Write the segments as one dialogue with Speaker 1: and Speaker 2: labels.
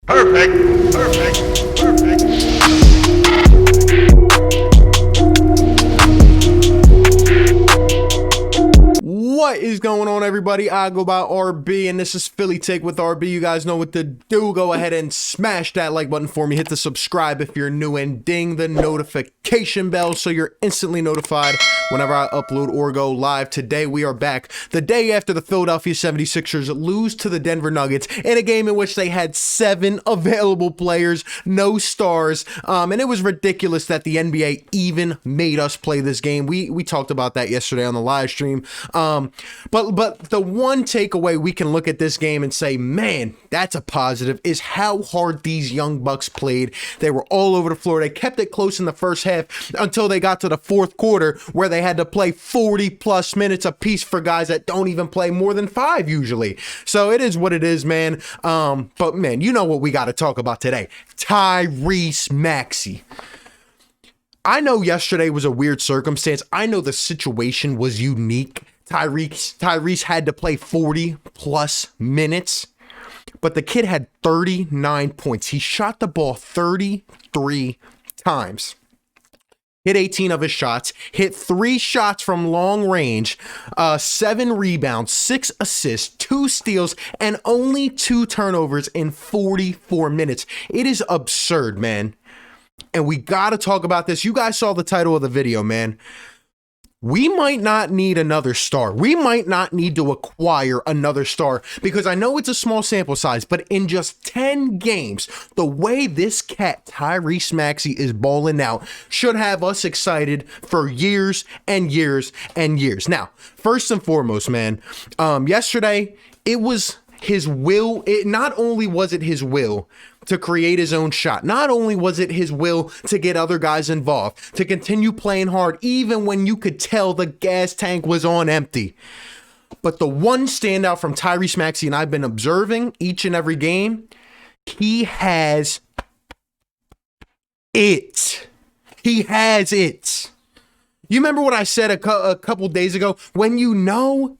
Speaker 1: Perfect. Perfect. Perfect.
Speaker 2: What is going on, everybody? I go by RB, and this is Philly Take with RB. You guys know what to do. Go ahead and smash that like button for me. Hit the subscribe if you're new, and ding the notification bell so you're instantly notified whenever I upload or go live. Today, we are back the day after the Philadelphia 76ers lose to the Denver Nuggets in a game in which they had 7 available players, no stars, and it was ridiculous that the NBA even made us play this game. We talked about that yesterday on the live stream. But the one takeaway we can look at this game and say, man, that's a positive, is how hard these young Bucks played. They were all over the floor. They kept it close in the first half until they got to the fourth quarter, where they had to play 40 plus minutes apiece for guys that don't even play more than 5 usually. So it is what it is, man. But man, you know what we got to talk about today. Tyrese Maxey. I know yesterday was a weird circumstance. I know the situation was unique. Tyrese had to play 40 plus minutes, but the kid had 39 points. He shot the ball 33 times. Hit 18 of his shots, hit 3 shots from long range, 7 rebounds, 6 assists, 2 steals, and only 2 turnovers in 44 minutes. It is absurd, man. And we got to talk about this. You guys saw the title of the video, man. We might not need another star. We might not need to acquire another star, because I know it's a small sample size, but in just 10 games, the way this cat, Tyrese Maxey, is balling out should have us excited for years and years and years. Now, first and foremost, man, yesterday, it was his will. Not only was it his will to create his own shot, not only was it his will to get other guys involved, to continue playing hard even when you could tell the gas tank was on empty, but the one standout from Tyrese Maxey, and I've been observing each and every game, he has it. He has it. You remember what I said a couple days ago? When you know.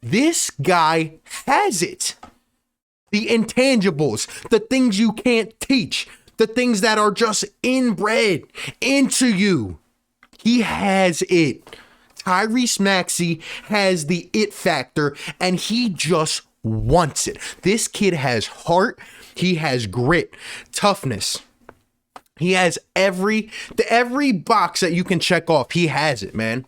Speaker 2: This guy has it. The intangibles, the things you can't teach, the things that are just inbred into you. He has it. Tyrese Maxey has the it factor, and he just wants it. This kid has heart. He has grit, toughness. He has every box that you can check off. He has it, man.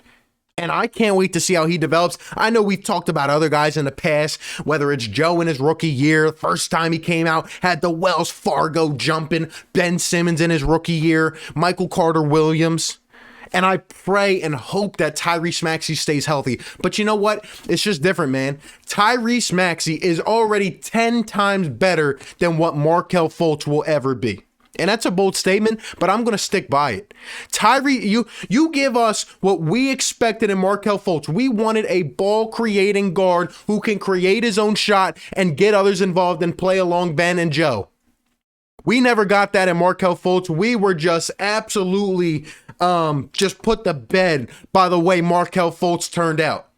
Speaker 2: And I can't wait to see how he develops. I know we've talked about other guys in the past, whether it's Joe in his rookie year, first time he came out, had the Wells Fargo jumping, Ben Simmons in his rookie year, Michael Carter-Williams. And I pray and hope that Tyrese Maxey stays healthy. But you know what? It's just different, man. Tyrese Maxey is already 10 times better than what Markelle Fultz will ever be. And that's a bold statement, but I'm going to stick by it. Tyrese, you give us what we expected in Markelle Fultz. We wanted a ball-creating guard who can create his own shot and get others involved and play along Ben and Joe. We never got that in Markelle Fultz. We were just absolutely just put to bed by the way Markelle Fultz turned out.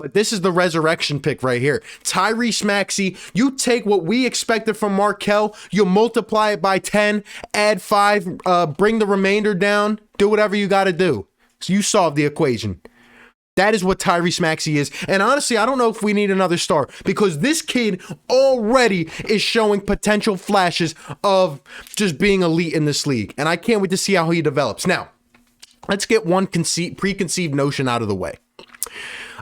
Speaker 2: But this is the resurrection pick right here. Tyrese Maxey, you take what we expected from Markelle, you multiply it by 10, add 5, bring the remainder down, do whatever you got to do. So you solve the equation. That is what Tyrese Maxey is. And honestly, I don't know if we need another star, because this kid already is showing potential flashes of just being elite in this league. And I can't wait to see how he develops. Now, let's get one preconceived notion out of the way.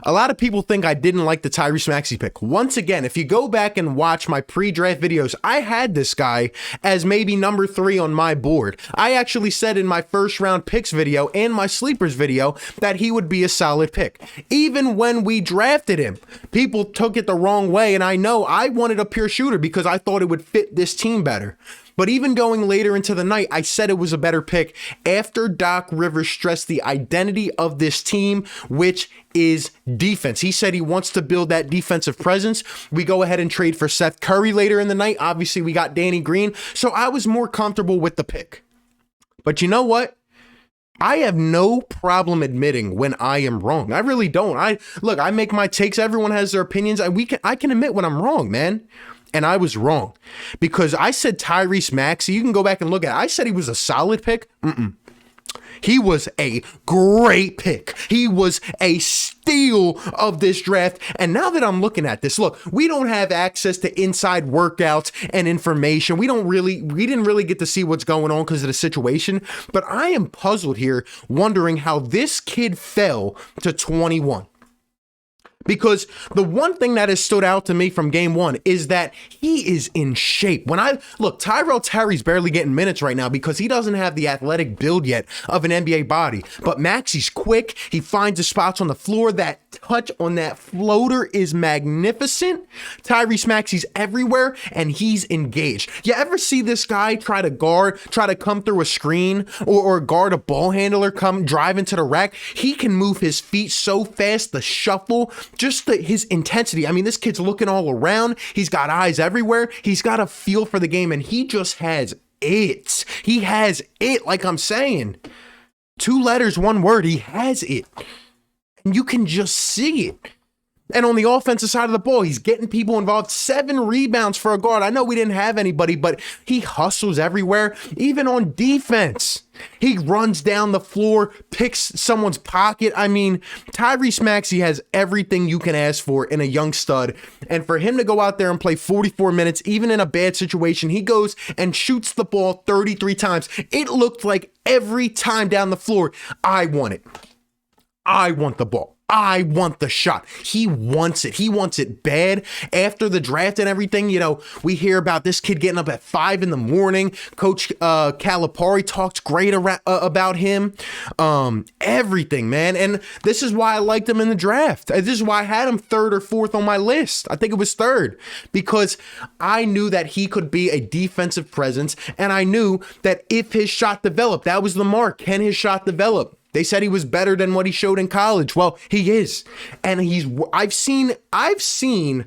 Speaker 2: A lot of people think I didn't like the Tyrese Maxey pick. Once again, if you go back and watch my pre-draft videos, I had this guy as maybe number 3 on my board. I actually said in my first round picks video and my sleepers video that he would be a solid pick. Even when we drafted him, people took it the wrong way, and I know I wanted a pure shooter because I thought it would fit this team better. But even going later into the night, I said it was a better pick after Doc Rivers stressed the identity of this team, which is defense. He said he wants to build that defensive presence. We go ahead and trade for Seth Curry later in the night. Obviously, we got Danny Green. So I was more comfortable with the pick. But you know what? I have no problem admitting when I am wrong. I really don't. I make my takes. Everyone has their opinions. I can admit when I'm wrong, man. And I was wrong because I said Tyrese Maxey. You can go back and look at it. I said he was a solid pick. He was a great pick. He was a steal of this draft. And now that I'm looking at this, look, we don't have access to inside workouts and information. We didn't really get to see what's going on because of the situation. But I am puzzled here, wondering how this kid fell to 21. Because the one thing that has stood out to me from game one is that he is in shape. When I look, Tyrell Terry's barely getting minutes right now because he doesn't have the athletic build yet of an NBA body. But Maxey's quick. He finds the spots on the floor. That touch on that floater is magnificent. Tyrese Maxey's everywhere and he's engaged. You ever see this guy try to come through a screen or guard a ball handler, come drive into the rack? He can move his feet so fast, the shuffle, his intensity. I mean, this kid's looking all around. He's got eyes everywhere. He's got a feel for the game, and he just has it. He has it, like I'm saying. 2 letters, 1 word. He has it. And you can just see it. And on the offensive side of the ball, he's getting people involved. 7 rebounds for a guard. I know we didn't have anybody, but he hustles everywhere, even on defense. He runs down the floor, picks someone's pocket. I mean, Tyrese Maxey has everything you can ask for in a young stud. And for him to go out there and play 44 minutes, even in a bad situation, he goes and shoots the ball 33 times. It looked like every time down the floor, I want it. I want the ball. I want the shot. He wants it. He wants it bad. After the draft and everything, you know, we hear about this kid getting up at 5 a.m. Coach Calipari talks great about him. Everything, man. And this is why I liked him in the draft. This is why I had him 3rd or 4th on my list. I think it was 3rd because I knew that he could be a defensive presence. And I knew that if his shot developed, that was the mark. Can his shot develop? They said he was better than what he showed in college. Well, he is. And I've seen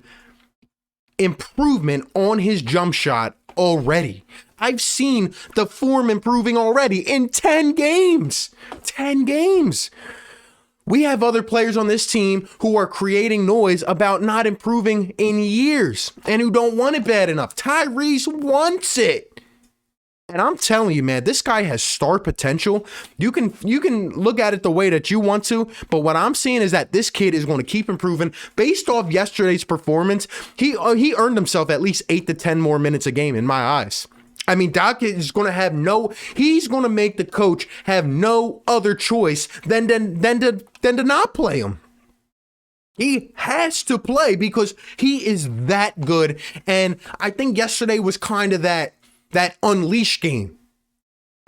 Speaker 2: improvement on his jump shot already. I've seen the form improving already in 10 games. 10 games. We have other players on this team who are creating noise about not improving in years and who don't want it bad enough. Tyrese wants it. And I'm telling you, man, this guy has star potential. You can look at it the way that you want to, but what I'm seeing is that this kid is going to keep improving. Based off yesterday's performance, he earned himself at least 8 to 10 more minutes a game in my eyes. I mean, Doc is going to he's going to make the coach have no other choice than to not play him. He has to play because he is that good. And I think yesterday was kind of that unleash game.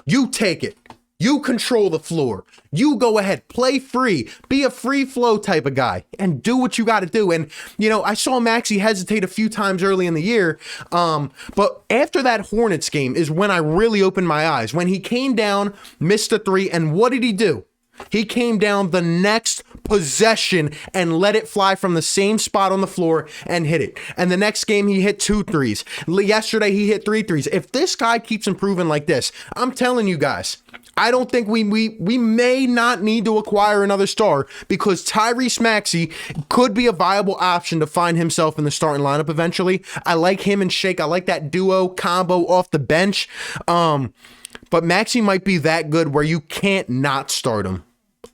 Speaker 2: You take it. You control the floor. You go ahead, play free, be a free flow type of guy and do what you got to do. And, you know, I saw Maxey hesitate a few times early in the year. But after that Hornets game is when I really opened my eyes. When he came down, missed a 3. And what did he do? He came down the next possession and let it fly from the same spot on the floor and hit it. And the next game, he hit 2 threes. Yesterday, he hit 3 threes. If this guy keeps improving like this, I'm telling you guys, I don't think we may not need to acquire another star because Tyrese Maxey could be a viable option to find himself in the starting lineup eventually. I like him and Shake. I like that duo combo off the bench. But Maxey might be that good where you can't not start him,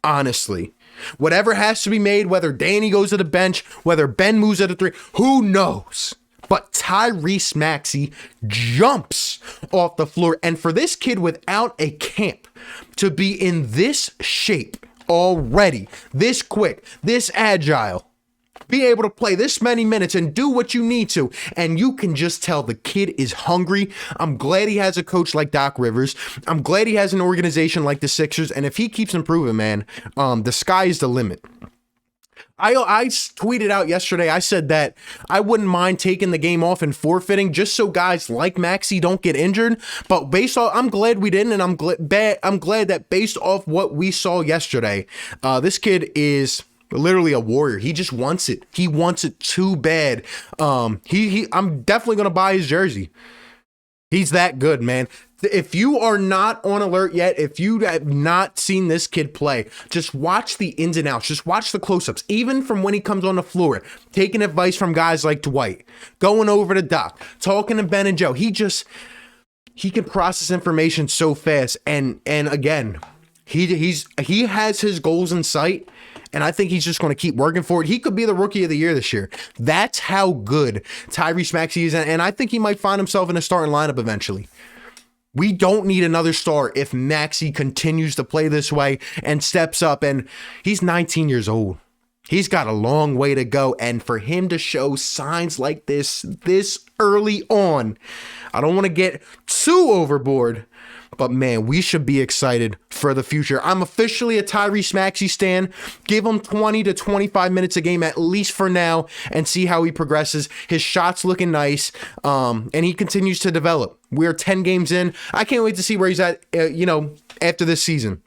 Speaker 2: honestly. Whatever has to be made, whether Danny goes to the bench, whether Ben moves at a 3, who knows? But Tyrese Maxey jumps off the floor. And for this kid without a camp to be in this shape already, this quick, this agile, be able to play this many minutes and do what you need to. And you can just tell the kid is hungry. I'm glad he has a coach like Doc Rivers. I'm glad he has an organization like the Sixers. And if he keeps improving, man, the sky is the limit. I tweeted out yesterday, I said that I wouldn't mind taking the game off and forfeiting just so guys like Maxey don't get injured. But based off, I'm glad we didn't. And I'm glad that based off what we saw yesterday, this kid is literally a warrior. He just wants it. He wants it too bad. I'm definitely going to buy his jersey. He's that good, man. If you are not on alert yet, if you have not seen this kid play, just watch the ins and outs. Just watch the close-ups, even from when he comes on the floor, taking advice from guys like Dwight, going over to Doc, talking to Ben and Joe. He can process information so fast. And again, he has his goals in sight. And I think he's just going to keep working for it. He could be the rookie of the year this year. That's how good Tyrese Maxey is. And I think he might find himself in a starting lineup eventually. We don't need another star if Maxey continues to play this way and steps up. And he's 19 years old. He's got a long way to go. And for him to show signs like this early on, I don't want to get too overboard, but man, we should be excited for the future. I'm officially a Tyrese Maxey stan. Give him 20 to 25 minutes a game, at least for now, and see how he progresses. His shot's looking nice, and he continues to develop. We're 10 games in. I can't wait to see where he's at, after this season.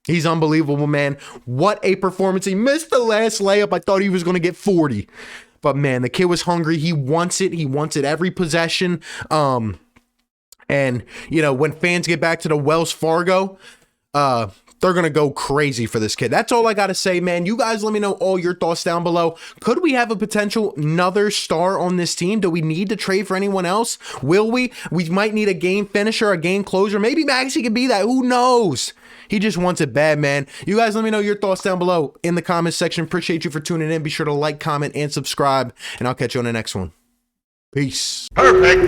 Speaker 2: He's unbelievable, man. What a performance. He missed the last layup. I thought he was going to get 40. But man, the kid was hungry. He wants it. He wants it every possession. And, when fans get back to the Wells Fargo, they're going to go crazy for this kid. That's all I got to say, man. You guys let me know all your thoughts down below. Could we have a potential another star on this team? Do we need to trade for anyone else? Will we? We might need a game finisher, a game closer. Maybe Maxey could be that. Who knows? He just wants it bad, man. You guys let me know your thoughts down below in the comments section. Appreciate you for tuning in. Be sure to like, comment, and subscribe, and I'll catch you on the next one. Peace.
Speaker 1: Perfect.